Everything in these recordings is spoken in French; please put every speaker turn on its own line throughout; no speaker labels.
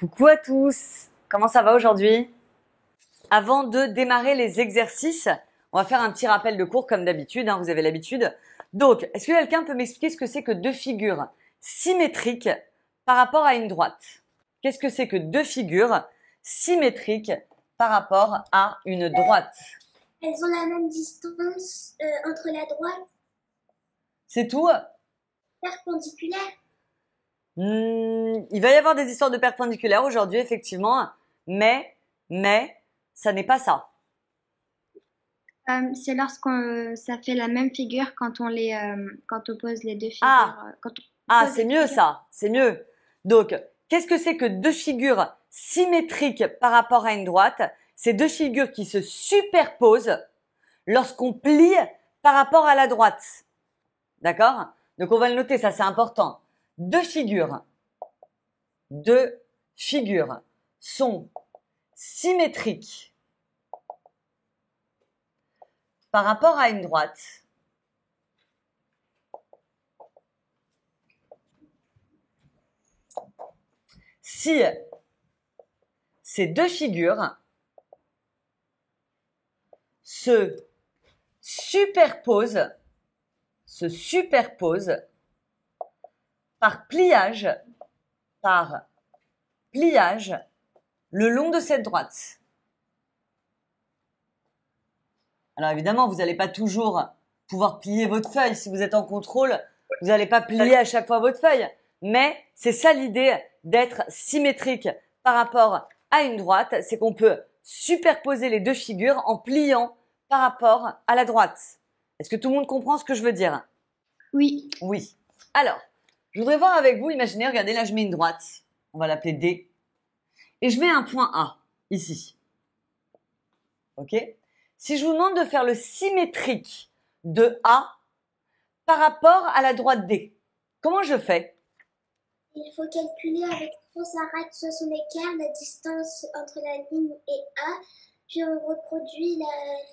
Coucou à tous, comment ça va aujourd'hui? Avant de démarrer les exercices, on va faire un petit rappel de cours comme d'habitude, vous avez l'habitude. Donc, est-ce que quelqu'un peut m'expliquer ce que c'est que deux figures symétriques par rapport à une droite? Qu'est-ce que c'est que deux figures symétriques par rapport à une droite?
Elles ont la même distance entre la droite.
C'est tout?
Perpendiculaire.
Il va y avoir des histoires de perpendiculaires aujourd'hui, effectivement, mais ça n'est pas ça.
C'est lorsqu'on ça fait la même figure quand on pose les deux figures.
C'est mieux ça, c'est mieux. Donc, qu'est-ce que c'est que deux figures symétriques par rapport à une droite? C'est deux figures qui se superposent lorsqu'on plie par rapport à la droite. D'accord? Donc, on va le noter, ça c'est important. Deux figures sont symétriques par rapport à une droite si ces deux figures se superposent par pliage le long de cette droite. Alors évidemment, vous n'allez pas toujours pouvoir plier votre feuille. Si vous êtes en contrôle, vous n'allez pas plier à chaque fois votre feuille. Mais c'est ça l'idée d'être symétrique par rapport à une droite, c'est qu'on peut superposer les deux figures en pliant par rapport à la droite. Est-ce que tout le monde comprend ce que je veux dire?
Oui.
Oui. Alors, je voudrais voir avec vous, imaginez, regardez, là je mets une droite, on va l'appeler D, et je mets un point A, ici. Ok? Si je vous demande de faire le symétrique de A par rapport à la droite D, comment je fais?
Il faut calculer avec soit sa règle, soit son écart, la distance entre la ligne et A, puis on reproduit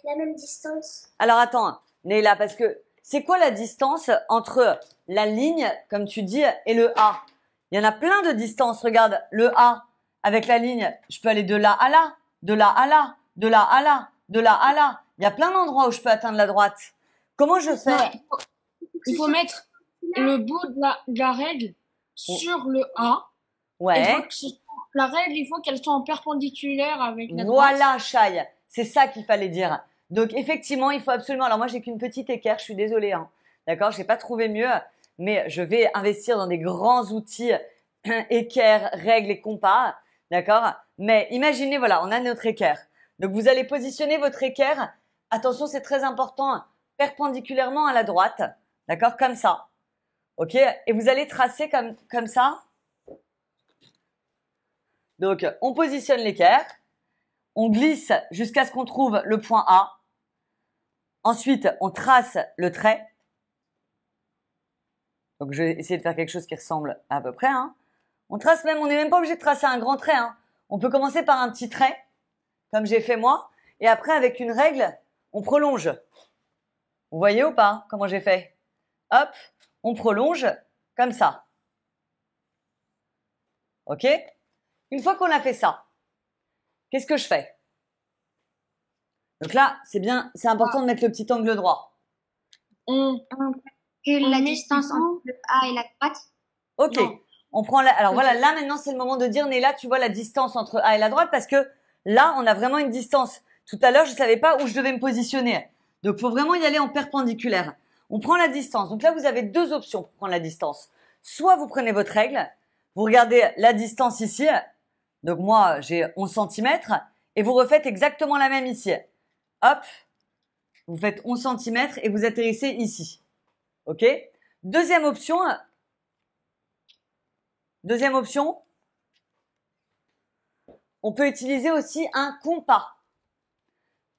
la même distance.
Alors attends, Neila, parce que c'est quoi la distance entre la ligne, comme tu dis, et le A? Il y en a plein de distances. Regarde, le A avec la ligne, je peux aller de là à là, de là à là, de là à là, de là à là. Il y a plein d'endroits où je peux atteindre la droite. Comment je fais?
Il faut mettre le bout de la règle sur le A.
Ouais.
La règle, il faut qu'elle soit en perpendiculaire avec la droite.
Voilà, Shai. C'est ça qu'il fallait dire. Donc, effectivement, il faut absolument… Alors, moi, j'ai qu'une petite équerre. Je suis désolée. D'accord? Je n'ai pas trouvé mieux. Mais je vais investir dans des grands outils équerre, règles et compas. D'accord? Mais imaginez, voilà, on a notre équerre. Donc, vous allez positionner votre équerre. Attention, c'est très important. Perpendiculairement à la droite. D'accord? Comme ça. Ok? Et vous allez tracer comme ça. Donc, on positionne l'équerre. On glisse jusqu'à ce qu'on trouve le point A. Ensuite, on trace le trait. Donc, je vais essayer de faire quelque chose qui ressemble à peu près. On trace même, on n'est même pas obligé de tracer un grand trait. On peut commencer par un petit trait, comme j'ai fait moi. Et après, avec une règle, on prolonge. Vous voyez ou pas comment j'ai fait? Hop, on prolonge comme ça. Ok? Une fois qu'on a fait ça, qu'est-ce que je fais? Donc là, c'est important de mettre le petit angle droit.
On calcule la distance entre le A et la droite.
Ok. Non. On prend alors voilà, là maintenant c'est le moment de dire, Néla, tu vois la distance entre A et la droite parce que là, on a vraiment une distance. Tout à l'heure, je savais pas où je devais me positionner. Donc, faut vraiment y aller en perpendiculaire. On prend la distance. Donc là, vous avez deux options pour prendre la distance. Soit vous prenez votre règle, vous regardez la distance ici. Donc moi, j'ai 11 cm et vous refaites exactement la même ici. Hop, vous faites 11 cm et vous atterrissez ici. Ok? Deuxième option, on peut utiliser aussi un compas.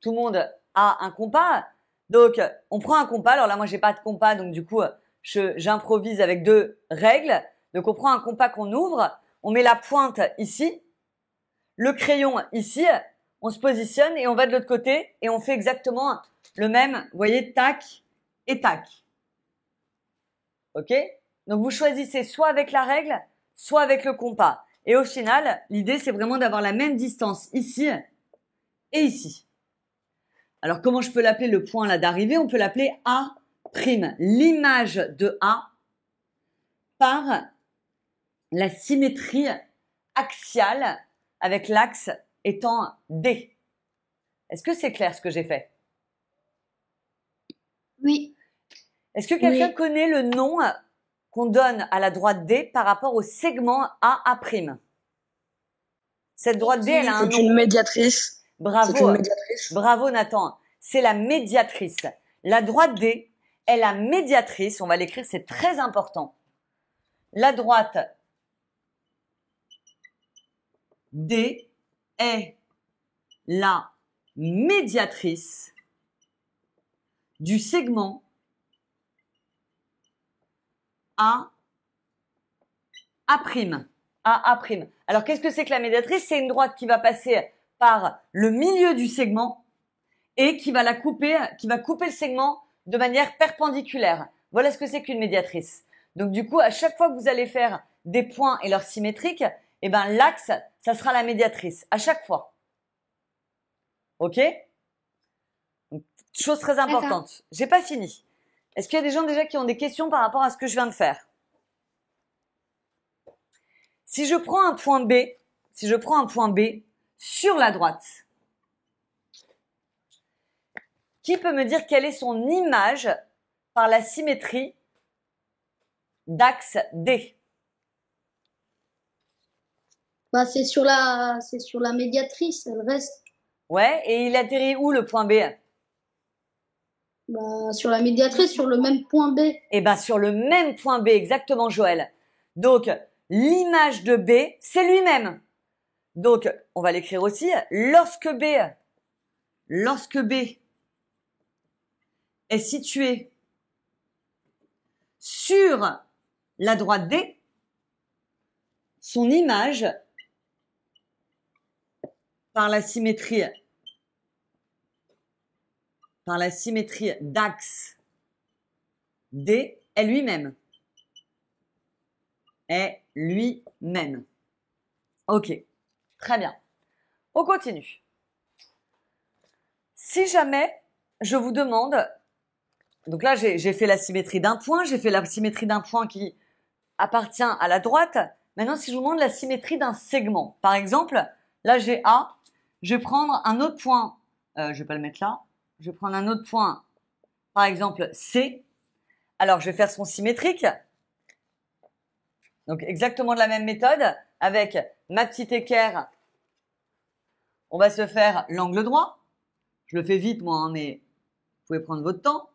Tout le monde a un compas. Donc, on prend un compas. Alors là, moi, j'ai pas de compas, donc du coup, j'improvise avec deux règles. Donc, on prend un compas qu'on ouvre. On met la pointe ici. Le crayon ici, on se positionne et on va de l'autre côté et on fait exactement le même, vous voyez, tac et tac. Ok? Donc vous choisissez soit avec la règle, soit avec le compas. Et au final, l'idée, c'est vraiment d'avoir la même distance ici et ici. Alors, comment je peux l'appeler le point là d'arrivée? On peut l'appeler A', l'image de A par la symétrie axiale avec l'axe étant D. Est-ce que c'est clair ce que j'ai fait?
Oui.
Est-ce que quelqu'un
Oui.
connaît le nom qu'on donne à la droite D par rapport au segment AA'? Cette droite D, elle a un
C'est
nom.
une médiatrice. C'est
Bravo.
une médiatrice.
Bravo Nathan. C'est la médiatrice. La droite D est la médiatrice. On va l'écrire, c'est très important. La droite D est la médiatrice du segment AA'. AA'. Alors, qu'est-ce que c'est que la médiatrice? C'est une droite qui va passer par le milieu du segment et qui va couper le segment de manière perpendiculaire. Voilà ce que c'est qu'une médiatrice. Donc, du coup, à chaque fois que vous allez faire des points et leur symétrique, eh ben, l'axe, ça sera la médiatrice. À chaque fois. OK? Donc, chose très importante. J'ai pas fini. Est-ce qu'il y a des gens déjà qui ont des questions par rapport à ce que je viens de faire? Si je prends un point B sur la droite, qui peut me dire quelle est son image par la symétrie d'axe D?
Bah, c'est sur la médiatrice, elle reste.
Ouais, et il atterrit où le point B?
Bah, sur la médiatrice, sur le même point B.
Eh ben, sur le même point B, exactement, Joël. Donc, l'image de B, c'est lui-même. Donc, on va l'écrire aussi. Lorsque B est situé sur la droite D, son image par la symétrie d'axe D est lui-même. Ok, très bien. On continue. Si jamais je vous demande, donc là j'ai fait la symétrie d'un point, j'ai fait la symétrie d'un point qui appartient à la droite. Maintenant, si je vous demande la symétrie d'un segment, par exemple, là j'ai A, je vais prendre un autre point, je vais pas le mettre là, je vais prendre un autre point, par exemple C. Alors je vais faire son symétrique. Donc exactement de la même méthode, avec ma petite équerre, on va se faire l'angle droit. Je le fais vite moi, hein, mais vous pouvez prendre votre temps.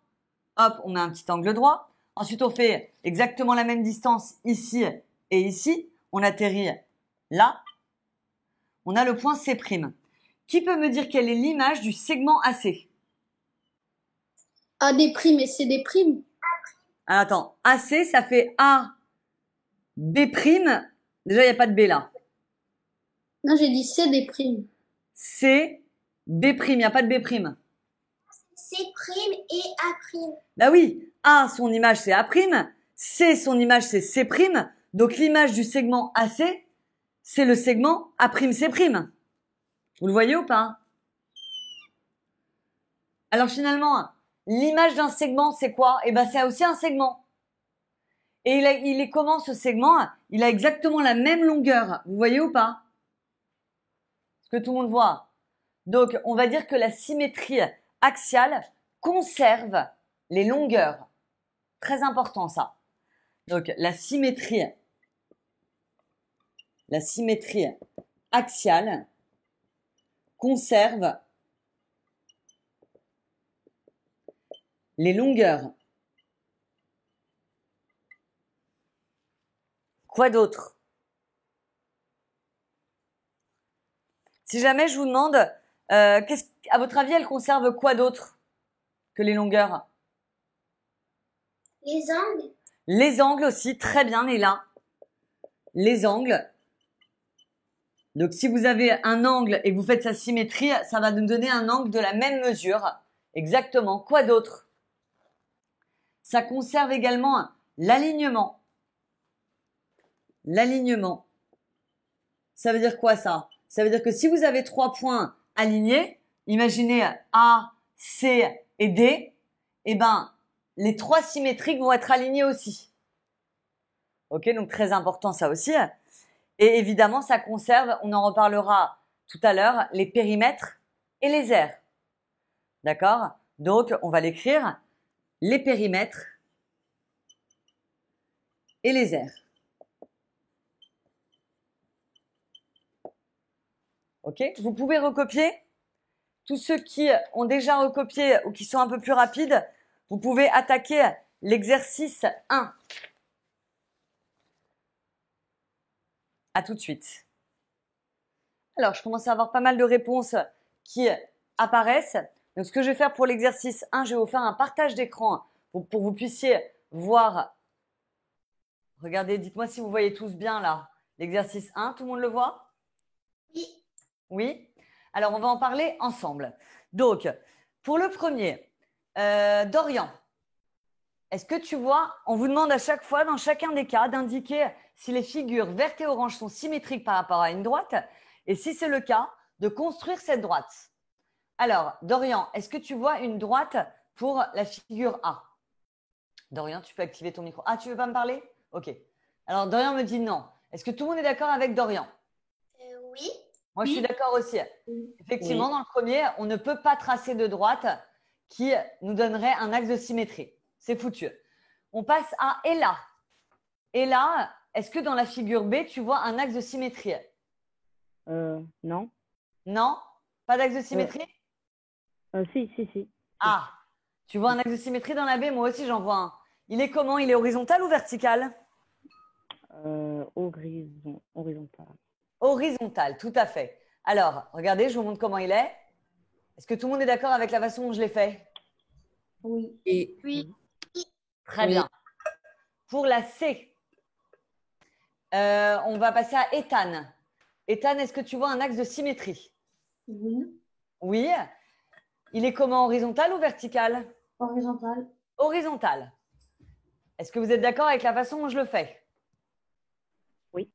Hop, on met un petit angle droit. Ensuite, on fait exactement la même distance ici et ici. On atterrit là. On a le point C'. Qui peut me dire quelle est l'image du segment AC?
AD' et CD'.
Alors, attends, AC, ça fait A, B'. Déjà, il n'y a pas de B là.
Non, j'ai dit CD'.
C, B', il n'y a pas de B'.
C' et A'.
Bah oui, A, son image c'est A', C, son image c'est C', donc l'image du segment AC, c'est le segment A'C'. Vous le voyez ou pas? Alors finalement, l'image d'un segment c'est quoi? Eh ben c'est aussi un segment. Et il est comment ce segment? Il a exactement la même longueur, vous voyez ou pas? Est-ce que tout le monde voit? Donc on va dire que la symétrie axiale conserve les longueurs. Très important ça. Donc la symétrie axiale conserve les longueurs. Quoi d'autre? Si jamais je vous demande, à votre avis, elle conserve quoi d'autre que les longueurs?
Les angles.
Les angles aussi, très bien, Néla. Les angles. Donc, si vous avez un angle et que vous faites sa symétrie, ça va nous donner un angle de la même mesure. Exactement. Quoi d'autre? Ça conserve également l'alignement. L'alignement. Ça veut dire quoi ça? Ça veut dire que si vous avez 3 points alignés, imaginez A, C et D, eh ben, les 3 symétriques vont être alignés aussi. Ok, donc très important ça aussi. Et évidemment, ça conserve, on en reparlera tout à l'heure, les périmètres et les aires. D'accord? Donc, on va l'écrire, les périmètres et les aires. Ok? Vous pouvez recopier. Tous ceux qui ont déjà recopié ou qui sont un peu plus rapides, vous pouvez attaquer l'exercice 1. À tout de suite. Alors, je commence à avoir pas mal de réponses qui apparaissent. Donc, ce que je vais faire pour l'exercice 1, je vais vous faire un partage d'écran pour que vous puissiez voir. Regardez, dites-moi si vous voyez tous bien là. L'exercice 1, tout le monde le voit?
Oui.
Oui? Alors, on va en parler ensemble. Donc, pour le premier, Dorian, est-ce que tu vois, on vous demande à chaque fois, dans chacun des cas, d'indiquer si les figures vertes et oranges sont symétriques par rapport à une droite et si c'est le cas, de construire cette droite. Alors, Dorian, est-ce que tu vois une droite pour la figure A? Dorian, tu peux activer ton micro. Ah, tu veux pas me parler? Ok. Alors, Dorian me dit non. Est-ce que tout le monde est d'accord avec Dorian?
Oui.
Moi, je suis d'accord aussi. Effectivement, dans le premier, on ne peut pas tracer de droite qui nous donnerait un axe de symétrie. C'est foutu. On passe à Ella. Ella, est-ce que dans la figure B, tu vois un axe de symétrie?
Non.
Non? Pas d'axe de symétrie?
Si.
Ah, tu vois un axe de symétrie dans la B? Moi aussi, j'en vois un. Il est comment? Il est horizontal ou vertical?
Horizontal.
Horizontal, tout à fait. Alors, regardez, je vous montre comment il est. Est-ce que tout le monde est d'accord avec la façon dont je l'ai fait?
Oui.
Oui.
Très bien. Pour la C, on va passer à Ethan. Ethan, est-ce que tu vois un axe de symétrie?
Oui.
Oui. Il est comment? Horizontal ou vertical?
Horizontal.
Horizontal. Est-ce que vous êtes d'accord avec la façon dont je le fais?
Oui.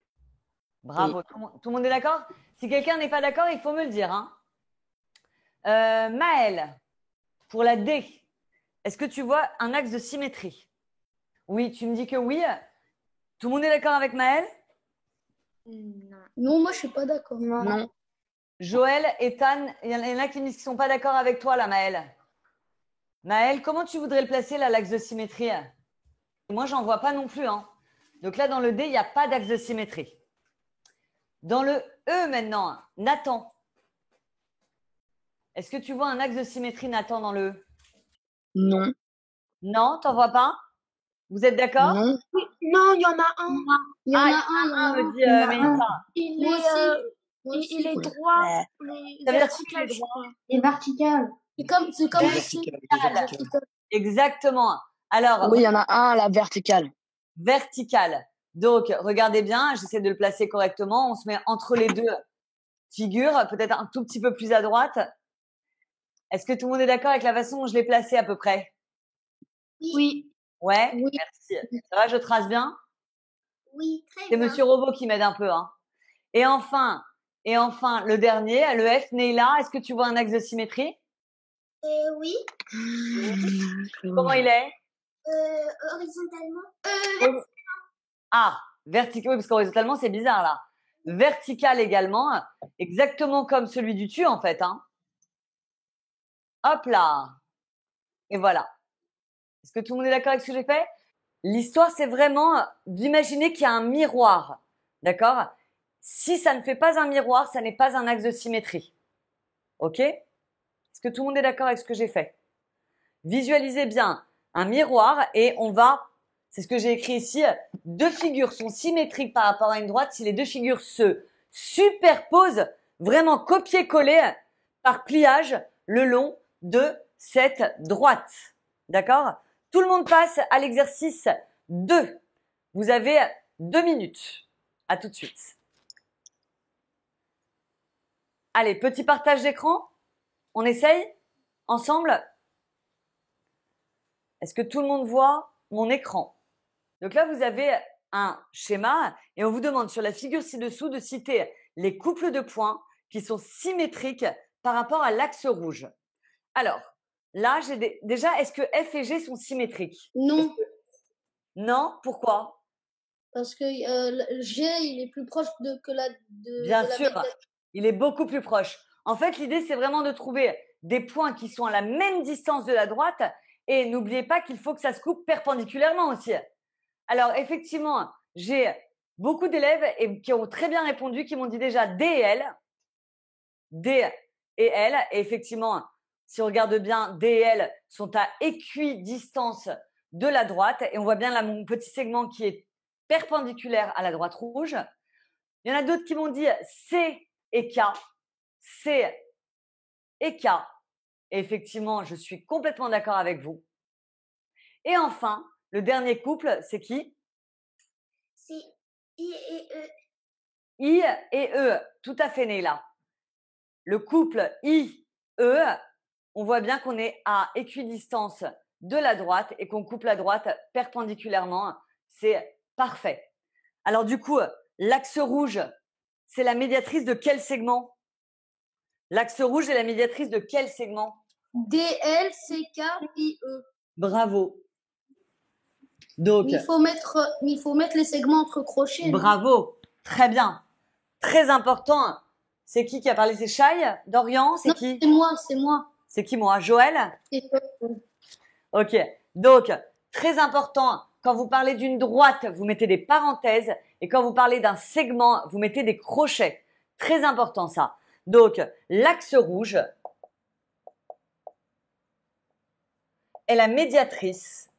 Bravo.
Oui.
Tout le monde est d'accord? Si quelqu'un n'est pas d'accord, il faut me le dire. Hein. Maëlle, pour la D, est-ce que tu vois un axe de symétrie? Oui, tu me dis que oui. Tout le monde est d'accord avec Maëlle?
Non.
Non, moi, je suis pas d'accord.
Non.
Joël, Ethan, il y en a qui me disent qu'ils ne sont pas d'accord avec toi là, Maëlle. Maëlle, comment tu voudrais le placer là, l'axe de symétrie? Moi, j'en vois pas non plus. Hein. Donc là, dans le D, il n'y a pas d'axe de symétrie. Dans le E maintenant, Nathan. Est-ce que tu vois un axe de symétrie, Nathan, dans le E?
Non.
Non, t'en vois pas? Vous êtes d'accord?
Non.
Non, il y en a un.
Il y en
Ah,
a un,
me dit
il y en a
Mélissa.
Il
Moi
est,
aussi. Moi aussi.
il est
Ouais.
droit,
Ouais.
mais
Ça veut dire
vertical, je crois.
Et vertical. C'est comme ici.
Vertical.
Exactement. Alors,
Oui, il y en a un, la verticale.
vertical. Donc, regardez bien, j'essaie de le placer correctement. On se met entre les deux figures, peut-être un tout petit peu plus à droite. Est-ce que tout le monde est d'accord avec la façon dont je l'ai placé à peu près?
Oui.
Ouais,
Oui.
merci. Ça va, je trace bien?
Oui, très
C'est
bien.
Monsieur Robot qui m'aide un peu. Hein. Et enfin, le dernier, le F, Neila, est-ce que tu vois un axe de symétrie?
Oui,
Comment il est?
horizontalement.
Ah, vertical, oui, parce qu'horizontalement, c'est bizarre là. Vertical également, exactement comme celui du dessus en fait. Hein. Hop là. Et voilà. Est-ce que tout le monde est d'accord avec ce que j'ai fait? L'histoire, c'est vraiment d'imaginer qu'il y a un miroir. D'accord? Si ça ne fait pas un miroir, ça n'est pas un axe de symétrie. Ok? Est-ce que tout le monde est d'accord avec ce que j'ai fait? Visualisez bien un miroir et on va, c'est ce que j'ai écrit ici, deux figures sont symétriques par rapport à une droite si les deux figures se superposent, vraiment copier-coller par pliage le long de cette droite. D'accord? Tout le monde passe à l'exercice 2. Vous avez 2 minutes. À tout de suite. Allez, petit partage d'écran. On essaye ensemble? Est-ce que tout le monde voit mon écran? Donc là, vous avez un schéma et on vous demande sur la figure ci-dessous de citer les couples de points qui sont symétriques par rapport à l'axe rouge. Alors, là, déjà, est-ce que F et G sont symétriques?
Non,
Non? Pourquoi?
parce que G, il est plus proche que
Bien
de la
sûr,
médiatrice.
il est beaucoup plus proche. En fait, l'idée, c'est vraiment de trouver des points qui sont à la même distance de la droite. Et n'oubliez pas qu'il faut que ça se coupe perpendiculairement aussi. Alors, effectivement, j'ai beaucoup d'élèves qui ont très bien répondu, qui m'ont dit déjà D et L. D et L. Et effectivement, si on regarde bien, D et L sont à équidistance de la droite. Et on voit bien là mon petit segment qui est perpendiculaire à la droite rouge. Il y en a d'autres qui m'ont dit C et K. C et K. Et effectivement, je suis complètement d'accord avec vous. Et enfin, le dernier couple, c'est qui?
C'est I et E.
I et E, tout à fait, Neila. Le couple I-E, on voit bien qu'on est à équidistance de la droite et qu'on coupe la droite perpendiculairement. C'est parfait. Alors du coup, l'axe rouge, c'est la médiatrice de quel segment? L'axe rouge est la médiatrice de quel segment?
DL, CK, IE.
Bravo. Donc,
Il faut mettre les segments entre crochets. non
bravo. Très bien. Très important. C'est qui a parlé? C'est Shai? Dorian? C'est
Non,
qui?
c'est moi.
C'est qui, moi? Joël?
C'est toi.
Ok. Donc, très important, quand vous parlez d'une droite, vous mettez des parenthèses. Et quand vous parlez d'un segment, vous mettez des crochets. Très important, ça. Donc, l'axe rouge est la médiatrice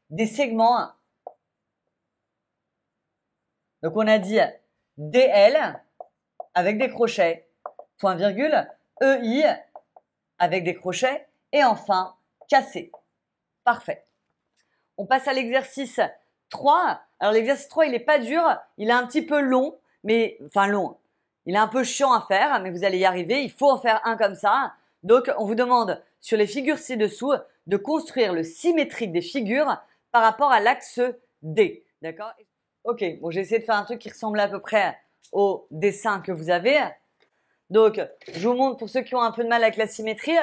des segments. Donc, on a dit DL avec des crochets, point virgule, EI avec des crochets et enfin KC. Parfait. On passe à l'exercice 3. Alors, l'exercice 3, il n'est pas dur, il est un petit peu long, long. Il est un peu chiant à faire, mais vous allez y arriver. Il faut en faire un comme ça. Donc, on vous demande, sur les figures ci-dessous, de construire le symétrique des figures par rapport à l'axe D. D'accord? Ok, bon, j'ai essayé de faire un truc qui ressemble à peu près au dessin que vous avez. Donc, je vous montre pour ceux qui ont un peu de mal avec la symétrie.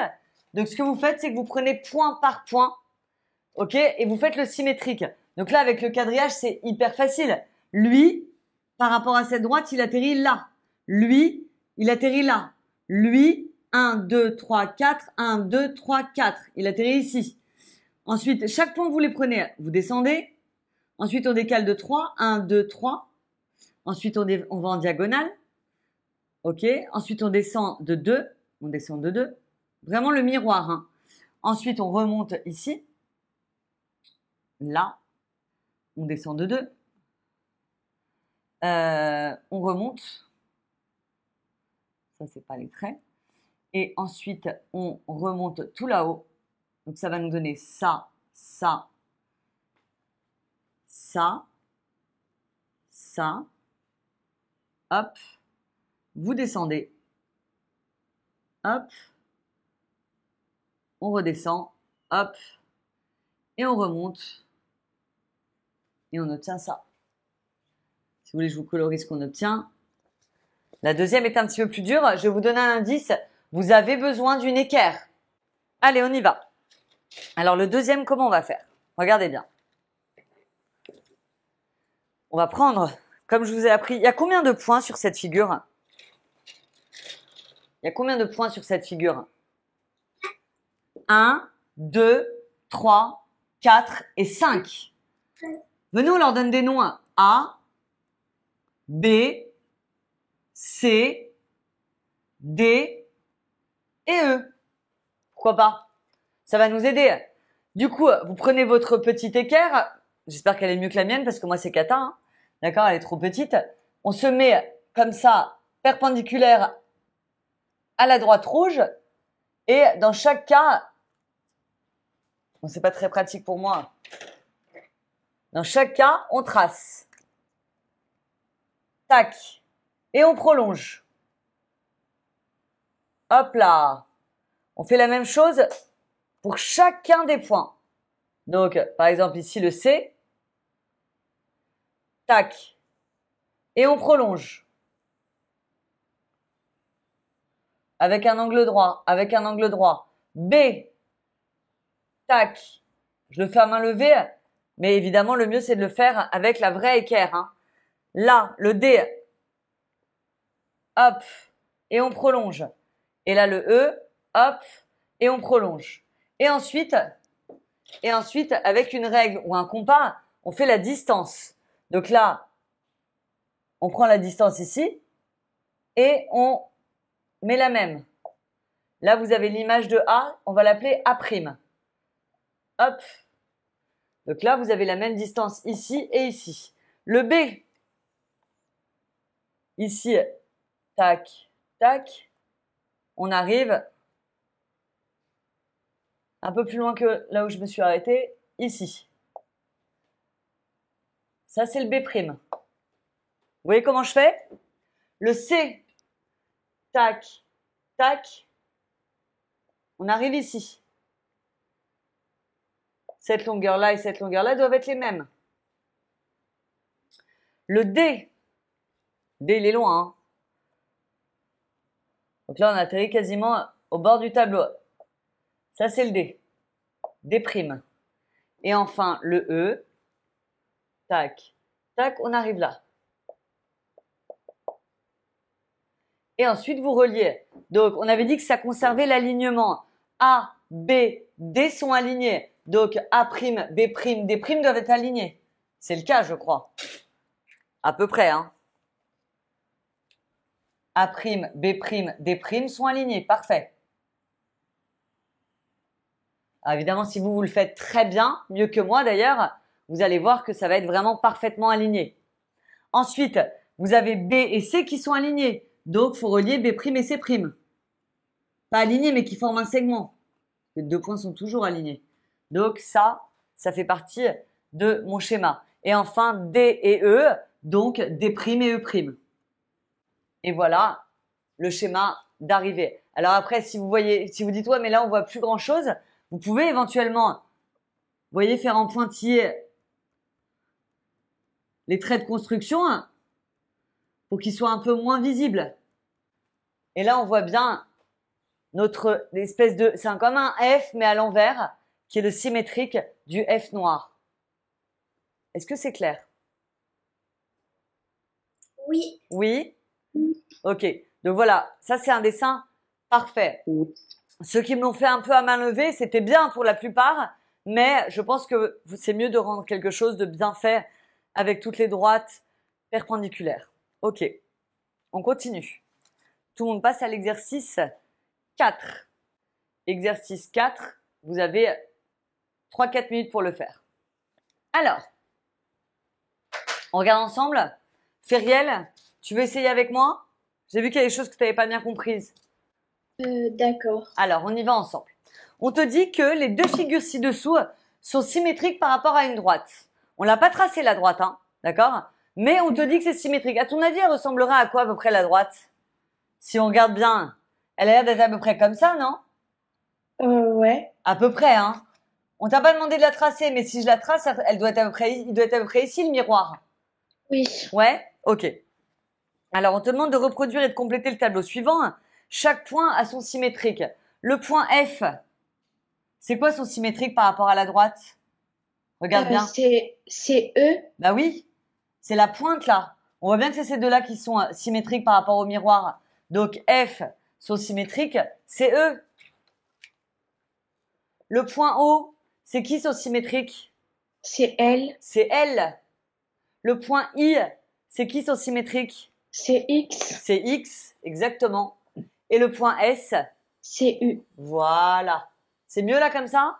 Donc, ce que vous faites, c'est que vous prenez point par point, ok, et vous faites le symétrique. Donc là, avec le quadrillage, c'est hyper facile. Lui, par rapport à cette droite, il atterrit là. Lui, il atterrit là. Lui, 1, 2, 3, 4, 1, 2, 3, 4. Il atterrit ici. Ensuite, chaque point, vous les prenez, vous descendez. Ensuite, on décale de 3, 1, 2, 3. Ensuite, on va en diagonale. Ok. Ensuite, on descend de 2. On descend de 2. Vraiment le miroir. Hein. Ensuite, on remonte ici. Là. On descend de 2. On remonte. Ça, c'est pas les traits. Et ensuite, on remonte tout là-haut. Donc, ça va nous donner ça, ça, ça, ça. Hop. Vous descendez. Hop. On redescend. Hop. Et on remonte. Et on obtient ça. Si vous voulez, je vous colorie ce qu'on obtient. La deuxième est un petit peu plus dure. Je vais vous donner un indice. Vous avez besoin d'une équerre. Allez, on y va. Alors, le deuxième, comment on va faire? Regardez bien. On va prendre, comme je vous ai appris, il y a combien de points sur cette figure? Il y a combien de points sur cette figure? 1, 2, 3, 4 et 5. Venez, on leur donne des noms. A, B, C, D et E. Pourquoi pas? Ça va nous aider. Du coup, vous prenez votre petite équerre. J'espère qu'elle est mieux que la mienne parce que moi, c'est cata. Hein. D'accord? Elle est trop petite. On se met comme ça, perpendiculaire à la droite rouge. Et dans chaque cas, bon, c'est pas très pratique pour moi. Dans chaque cas, on trace. Tac. Et on prolonge. Hop là. On fait la même chose pour chacun des points. Donc, par exemple, ici, le C. tac. Et on prolonge. Avec un angle droit, avec un angle droit. B, tac. Je le fais à main levée, mais évidemment, le mieux, c'est de le faire avec la vraie équerre. Hein. Là, le D, hop, et on prolonge. Et là, le E, hop, et on prolonge. Et ensuite, avec une règle ou un compas, on fait la distance. Donc là, on prend la distance ici et on met la même. Là, vous avez l'image de A, on va l'appeler A'. Hop. Donc là, vous avez la même distance ici et ici. Le B, ici, tac, tac. On arrive un peu plus loin que là où je me suis arrêtée, ici. Ça, c'est le B'. Vous voyez comment je fais? Le C, tac, tac. On arrive ici. Cette longueur-là et cette longueur-là doivent être les mêmes. Le D, il est loin. Hein. Donc là, on atterrit quasiment au bord du tableau. Ça, c'est le D. D'. Et enfin, le E. Tac, tac, on arrive là. Et ensuite, vous reliez. Donc, on avait dit que ça conservait l'alignement. A, B, D sont alignés. Donc, A', B', D' doivent être alignés. C'est le cas, je crois. À peu près, hein. A', B', D' sont alignés. Parfait. Alors, évidemment, si vous le faites très bien, mieux que moi d'ailleurs, vous allez voir que ça va être vraiment parfaitement aligné. Ensuite, vous avez B et C qui sont alignés. Donc, il faut relier B' et C'. Pas alignés, mais qui forment un segment. Les deux points sont toujours alignés. Donc, ça fait partie de mon schéma. Et enfin, D et E, donc D' et E'. Et voilà le schéma d'arrivée. Alors après, si vous dites, ouais, mais là, on voit plus grand chose, vous pouvez éventuellement, vous voyez, faire en pointillé les traits de construction pour qu'ils soient un peu moins visibles. Et là, on voit bien notre espèce de, c'est comme un F, mais à l'envers, qui est le symétrique du F noir. Est-ce que c'est clair?
Oui.
Oui? Ok. Donc voilà, ça c'est un dessin parfait. Ceux qui me l'ont fait un peu à main levée, c'était bien pour la plupart, mais je pense que c'est mieux de rendre quelque chose de bien fait avec toutes les droites perpendiculaires. Ok. On continue. Tout le monde passe à l'exercice 4. Exercice 4, vous avez 3-4 minutes pour le faire. Alors, on regarde ensemble. Fériel, tu veux essayer avec moi? J'ai vu qu'il y a des choses que tu n'avais pas bien comprises.
D'accord.
Alors, on y va ensemble. On te dit que les deux figures ci-dessous sont symétriques par rapport à une droite. On l'a pas tracé la droite, hein, d'accord? Mais on te dit que c'est symétrique. À ton avis, elle ressemblera à quoi à peu près la droite? Si on regarde bien, elle a l'air d'être à peu près comme ça, non?
Ouais.
À peu près, hein. On t'a pas demandé de la tracer, mais si je la trace, il doit être à peu près ici, le miroir.
Oui.
Ouais? Ok. Alors, on te demande de reproduire et de compléter le tableau suivant. Chaque point a son symétrique. Le point F, c'est quoi son symétrique par rapport à la droite? Regarde bien.
C'est E.
Bah oui, c'est la pointe là. On voit bien que c'est ces deux-là qui sont symétriques par rapport au miroir. Donc F sont symétriques, c'est E. Le point O, c'est qui sont symétriques?
C'est L.
C'est L. Le point I, c'est qui sont symétriques?
C'est X.
C'est X, exactement. Et le point S,
c'est U.
Voilà. C'est mieux là comme ça?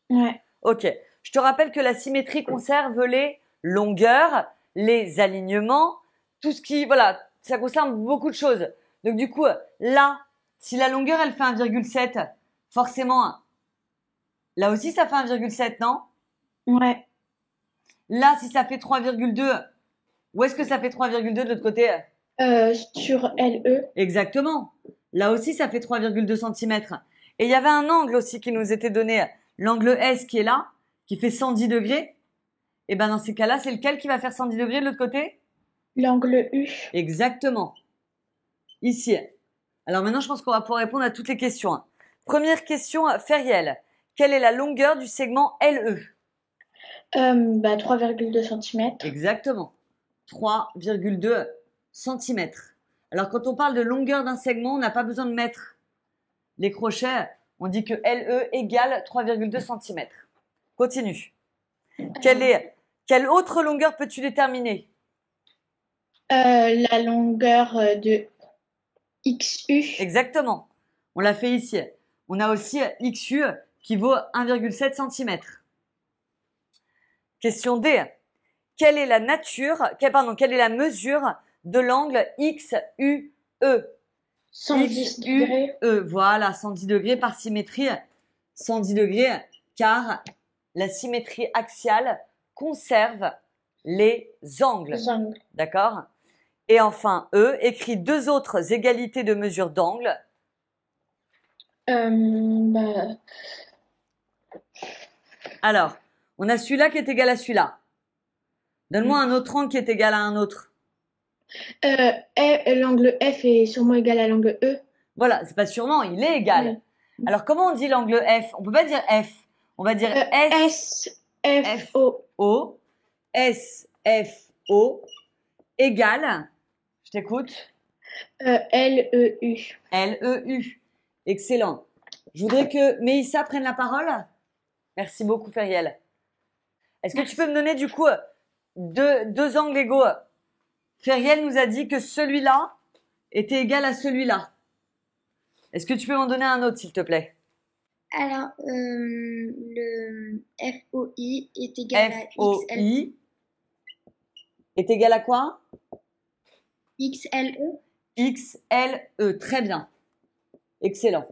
Ouais.
Ok. Je te rappelle que la symétrie conserve les longueurs, les alignements, tout ce qui, voilà, ça concerne beaucoup de choses. Donc du coup, là, si la longueur elle fait 1,7, forcément, là aussi ça fait 1,7, non?
Ouais.
Là, si ça fait 3,2, où est-ce que ça fait 3,2 de l'autre côté?
Sur LE.
Exactement. Là aussi, ça fait 3,2 cm. Et il y avait un angle aussi qui nous était donné, l'angle S qui est là, qui fait 110 degrés. Et ben dans ces cas-là, c'est lequel qui va faire 110 degrés de l'autre côté?
L'angle U.
Exactement. Ici. Alors maintenant, je pense qu'on va pouvoir répondre à toutes les questions, hein. Première question, Feriel. Quelle est la longueur du segment LE?
3,2 cm.
Exactement. 3,2 cm. Alors quand on parle de longueur d'un segment, on n'a pas besoin de mettre les crochets. On dit que LE égale 3,2 cm. Continue. Quelle autre longueur peux-tu déterminer?
La longueur de XU.
Exactement. On l'a fait ici. On a aussi XU qui vaut 1,7 cm. Question D. Quelle est la mesure de l'angle XUE?
110 degrés.
Voilà, 110 degrés par symétrie. 110 degrés car la symétrie axiale conserve les angles.
Les angles.
D'accord? Et enfin, E écrit deux autres égalités de mesure d'angle. Alors, on a celui-là qui est égal à celui-là. Donne-moi un autre angle qui est égal à un autre.
L'angle F est sûrement égal à l'angle E.
Voilà, c'est pas sûrement, il est égal.
Oui.
Alors, comment on dit l'angle F? On peut pas dire F. On va dire
SFO.
O. SFO égale, je t'écoute,
LEU.
LEU. Excellent. Je voudrais que Meïssa prenne la parole. Merci beaucoup, Feriel. Est-ce que tu peux me donner du coup deux angles égaux? Feriel nous a dit que celui-là était égal à celui-là. Est-ce que tu peux m'en donner un autre, s'il te plaît?
Alors, le FOI est égal à
FOI est égal à quoi?
XLE.
XLE. Très bien. Excellent.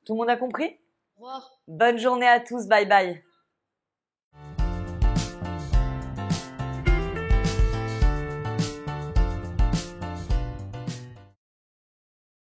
Tout le monde a compris?
Au revoir.
Bonne journée à tous. Bye bye.